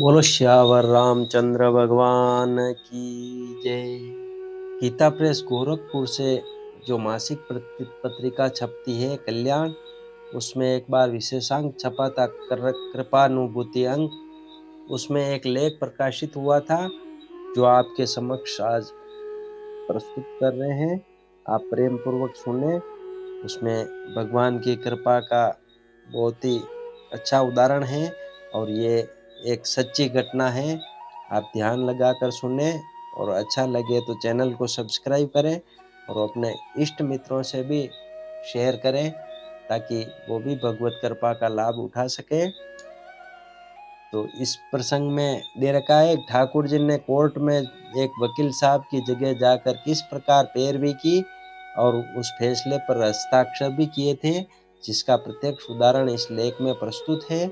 बोलो श्यावर रामचंद्र भगवान की जय। गीता प्रेस गोरखपुर से जो मासिक पत्रिका छपती है कल्याण, उसमें एक बार विशेषांक छपा था कृपानुभूति अंक। उसमें एक लेख प्रकाशित हुआ था जो आपके समक्ष आज प्रस्तुत कर रहे हैं। आप प्रेम पूर्वक सुने। उसमें भगवान की कृपा का बहुत ही अच्छा उदाहरण है और ये एक सच्ची घटना है। आप ध्यान लगाकर सुने और अच्छा लगे तो चैनल को सब्सक्राइब करें और अपने इष्ट मित्रों से भी शेयर करें ताकि वो भी भगवत कृपा का लाभ उठा सके। तो इस प्रसंग में दे रखा है, ठाकुर जी ने कोर्ट में एक वकील साहब की जगह जाकर किस प्रकार पैरवी की और उस फैसले पर हस्ताक्षर भी किए थे, जिसका प्रत्यक्ष उदाहरण इस लेख में प्रस्तुत है।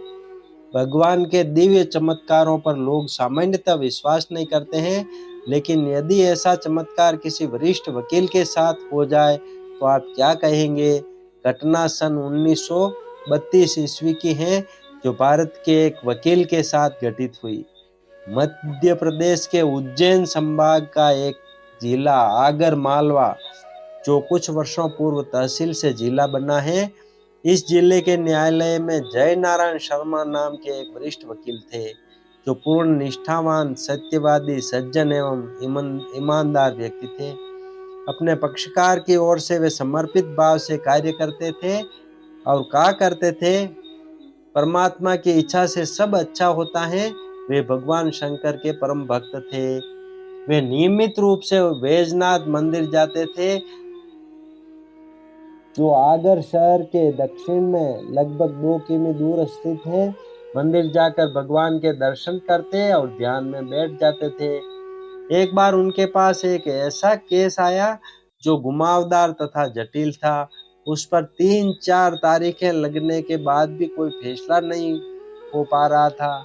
भगवान के दिव्य चमत्कारों पर लोग सामान्यतः विश्वास नहीं करते हैं, लेकिन यदि ऐसा चमत्कार किसी वरिष्ठ वकील के साथ हो जाए तो आप क्या कहेंगे। घटना सन 1932 ईस्वी की है, जो भारत के एक वकील के साथ घटित हुई। मध्य प्रदेश के उज्जैन संभाग का एक जिला आगर मालवा, जो कुछ वर्षों पूर्व तहसील से जिला बना है, इस जिले के न्यायालय में जय नारायण शर्मा नाम के एक वरिष्ठ वकील थे, जो पूर्ण निष्ठावान, सत्यवादी, सज्जन एवं ईमानदार व्यक्ति थे। अपने पक्षकार की ओर से वे समर्पित भाव से कार्य करते थे और कहा करते थे, परमात्मा की इच्छा से सब अच्छा होता है। वे भगवान शंकर के परम भक्त थे। वे नियमित रूप से बैजनाथ मंदिर जाते थे, जो आगर शहर के दक्षिण में लगभग 2 किमी दूर स्थित है। मंदिर जाकर भगवान के दर्शन करते और ध्यान में बैठ जाते थे। एक बार उनके पास एक ऐसा केस आया जो घुमावदार तथा जटिल था। उस पर 3-4 तारीखें लगने के बाद भी कोई फैसला नहीं हो पा रहा था।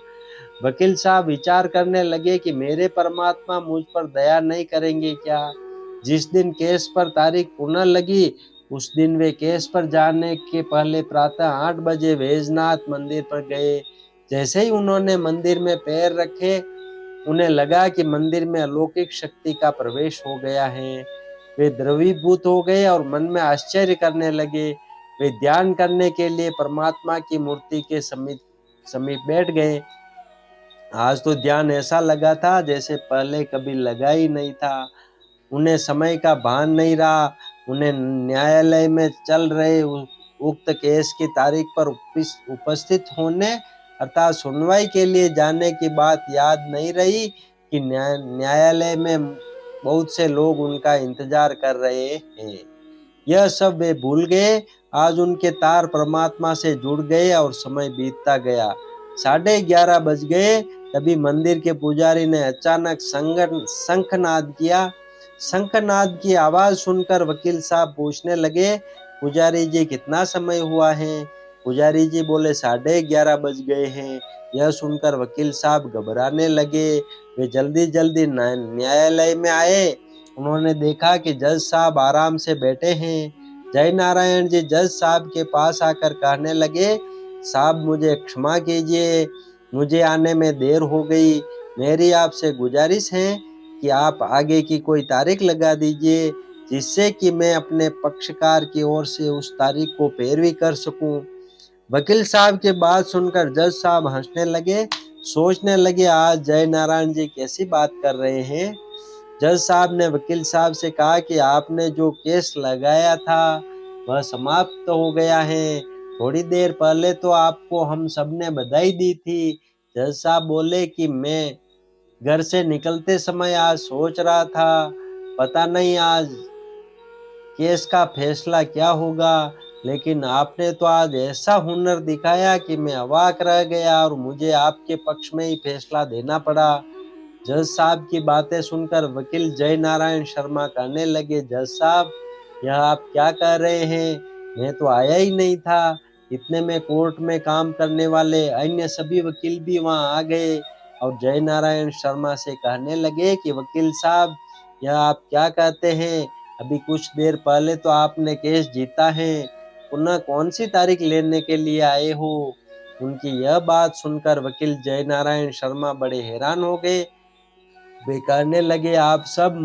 वकील साहब विचार करने लगे कि मेरे परमात्मा मुझ पर दया नहीं करेंगे क्या। जिस दिन केस पर तारीख पुनः लगी, उस दिन वे केस पर जाने के पहले प्रातः 8 बजे बैजनाथ मंदिर पर गए। जैसे ही उन्होंने मंदिर में पैर रखे, उन्हें लगा कि मंदिर में अलौकिक शक्ति का प्रवेश हो गया है। वे द्रवीभूत हो गए और मन में आश्चर्य करने लगे। वे ध्यान करने के लिए परमात्मा की मूर्ति के समीप बैठ गए। आज तो ध्यान ऐसा लगा था जैसे पहले कभी लगा ही नहीं था। उन्हें समय का भान नहीं रहा। उन्हें न्यायालय में चल रहे उक्त केस की तारीख पर उपस्थित होने अर्थात सुनवाई के लिए जाने की बात याद नहीं रही कि न्यायालय में बहुत से लोग उनका इंतजार कर रहे हैं। यह सब वे भूल गए। आज उनके तार परमात्मा से जुड़ गए और समय बीतता गया। 11:30 बज गए। तभी मंदिर के पुजारी ने अचानक शंखनाद किया। शंखनाद की आवाज सुनकर वकील साहब पूछने लगे, पुजारी जी कितना समय हुआ है। पुजारी जी बोले 11:30 बज गए हैं। यह सुनकर वकील साहब घबराने लगे। वे जल्दी जल्दी न्यायालय में आए। उन्होंने देखा कि जज साहब आराम से बैठे हैं। जय नारायण जी जज साहब के पास आकर कहने लगे, साहब मुझे क्षमा कीजिए, मुझे आने में देर हो गई। मेरी आपसे गुजारिश है कि आप आगे की कोई तारीख लगा दीजिए, जिससे कि मैं अपने पक्षकार की ओर से उस तारीख को पैरवी कर सकूं। वकील साहब की बात सुनकर जज साहब हंसने लगे। सोचने लगे, आज जय नारायण जी कैसी बात कर रहे हैं। जज साहब ने वकील साहब से कहा कि आपने जो केस लगाया था वह समाप्त हो गया है। थोड़ी देर पहले तो आपको हम सबने बधाई दी थी। जज साहब बोले कि मैं घर से निकलते समय आज सोच रहा था, पता नहीं आज केस का फैसला क्या होगा, लेकिन आपने तो आज ऐसा हुनर दिखाया कि मैं अवाक रह गया और मुझे आपके पक्ष में ही फैसला देना पड़ा। जज साहब की बातें सुनकर वकील जय नारायण शर्मा कहने लगे, जज साहब यह आप क्या कह रहे हैं, मैं तो आया ही नहीं था। इतने में कोर्ट में काम करने वाले अन्य सभी वकील भी वहां आ गए और जय नारायण शर्मा से कहने लगे कि वकील साहब यह आप क्या कहते हैं, अभी कुछ देर पहले तो आपने केस जीता है, पुनः कौन सी तारीख लेने के लिए आए हो। उनकी यह बात सुनकर वकील जय नारायण शर्मा बड़े हैरान हो गए। वे कहने लगे, आप सब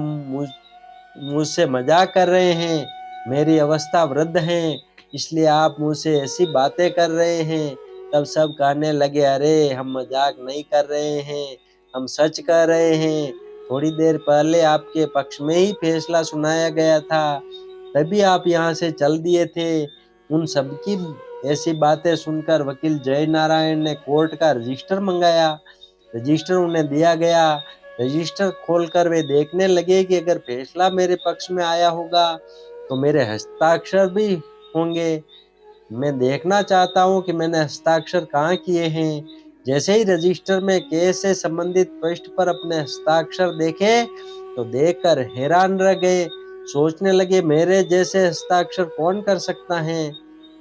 मुझसे मजाक कर रहे हैं। मेरी अवस्था वृद्ध है, इसलिए आप मुझसे ऐसी बातें कर रहे हैं। तब सब कहने लगे, अरे हम मजाक नहीं कर रहे हैं, हम सच कह रहे हैं। थोड़ी देर पहले आपके पक्ष में ही फैसला सुनाया गया था, तभी आप यहाँ से चल दिए थे। उन सबकी ऐसी बातें सुनकर वकील जय नारायण ने कोर्ट का रजिस्टर मंगाया। रजिस्टर उन्हें दिया गया। रजिस्टर खोलकर वे देखने लगे कि अगर फैसला मेरे पक्ष में आया होगा तो मेरे हस्ताक्षर भी होंगे। मैं देखना चाहता हूं कि मैंने हस्ताक्षर कहाँ किए हैं। जैसे ही रजिस्टर में केस से संबंधित पृष्ठ पर अपने हस्ताक्षर देखे तो देखकर हैरान रह गए। सोचने लगे, मेरे जैसे हस्ताक्षर कौन कर सकता है।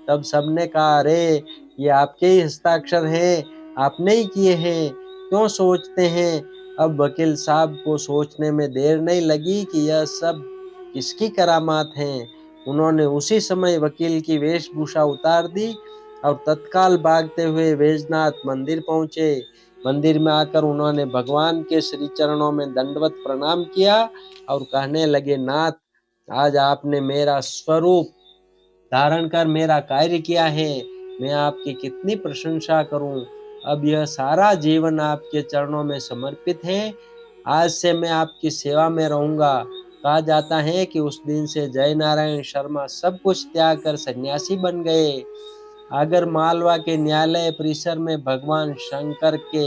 तब सबने कहा, अरे ये आपके ही हस्ताक्षर हैं, आपने ही किए हैं, क्यों सोचते हैं। अब वकील साहब को सोचने में देर नहीं लगी कि यह सब किसकी करामात हैं। उन्होंने उसी समय वकील की वेशभूषा उतार दी और तत्काल भागते हुए वैजनाथ मंदिर पहुंचे। मंदिर में आकर उन्होंने भगवान के श्री चरणों में दंडवत प्रणाम किया और कहने लगे, नाथ, आज आपने मेरा स्वरूप धारण कर मेरा कार्य किया है। मैं आपकी कितनी प्रशंसा करूं। अब यह सारा जीवन आपके चरणों में समर्पित है। आज से मैं आपकी सेवा में रहूंगा। कहा जाता है कि उस दिन से जय नारायण शर्मा सब कुछ त्याग कर सन्यासी बन गए। आगर मालवा के न्यायालय परिसर में भगवान शंकर के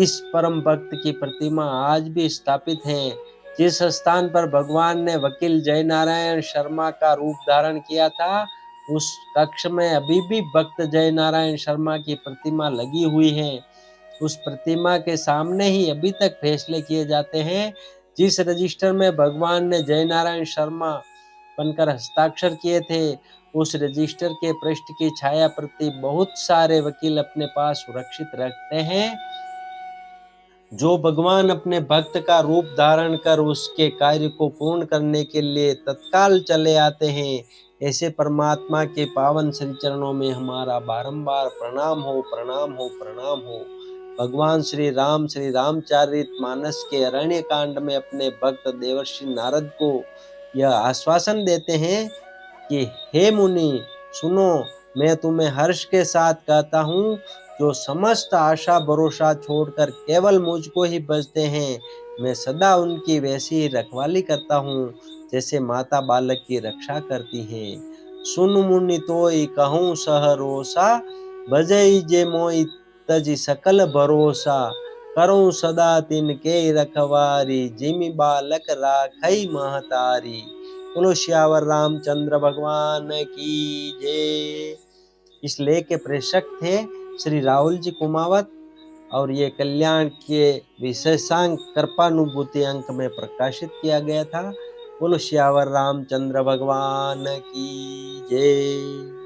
इस परम भक्त की प्रतिमा आज भी स्थापित है। जिस स्थान पर भगवान ने वकील जय नारायण शर्मा का रूप धारण किया था, उस कक्ष में अभी भी भक्त जय नारायण शर्मा की प्रतिमा लगी हुई है। उस प्रतिमा के सामने ही अभी तक फैसले किए जाते हैं। जिस रजिस्टर में भगवान ने जय नारायण शर्मा बनकर हस्ताक्षर किए थे, उस रजिस्टर के पृष्ठ की छाया प्रति बहुत सारे वकील अपने पास सुरक्षित रखते हैं। जो भगवान अपने भक्त का रूप धारण कर उसके कार्य को पूर्ण करने के लिए तत्काल चले आते हैं, ऐसे परमात्मा के पावन श्री चरणों में हमारा बारंबार प्रणाम हो, प्रणाम हो, प्रणाम हो। भगवान श्री रामचरितमानस के अरण्य कांड में अपने भक्त देवर्षि नारद को यह आश्वासन देते हैं कि हे मुनि, सुनो, मैं तुम्हें हर्ष के साथ कहता हूँ, जो समस्त आशा भरोसा छोड़कर केवल मुझको ही भजते हैं, मैं सदा उनकी वैसी ही रखवाली करता हूँ जैसे माता बालक की रक्षा करती है। सुन मुनि तोई कहूँ सहरोसा, भजई जे मोई तज सकल भरोसा, करूँ सदा तिनके रखवारी, जिमि बालक राखई महतारी। बोलो श्यावर रामचंद्र भगवान की जय। इस लेख के प्रेषक थे श्री राहुल जी कुमावत और ये कल्याण के विशेषांक कृपानुभूति अंक में प्रकाशित किया गया था। बोलो श्यावर रामचंद्र भगवान की जय।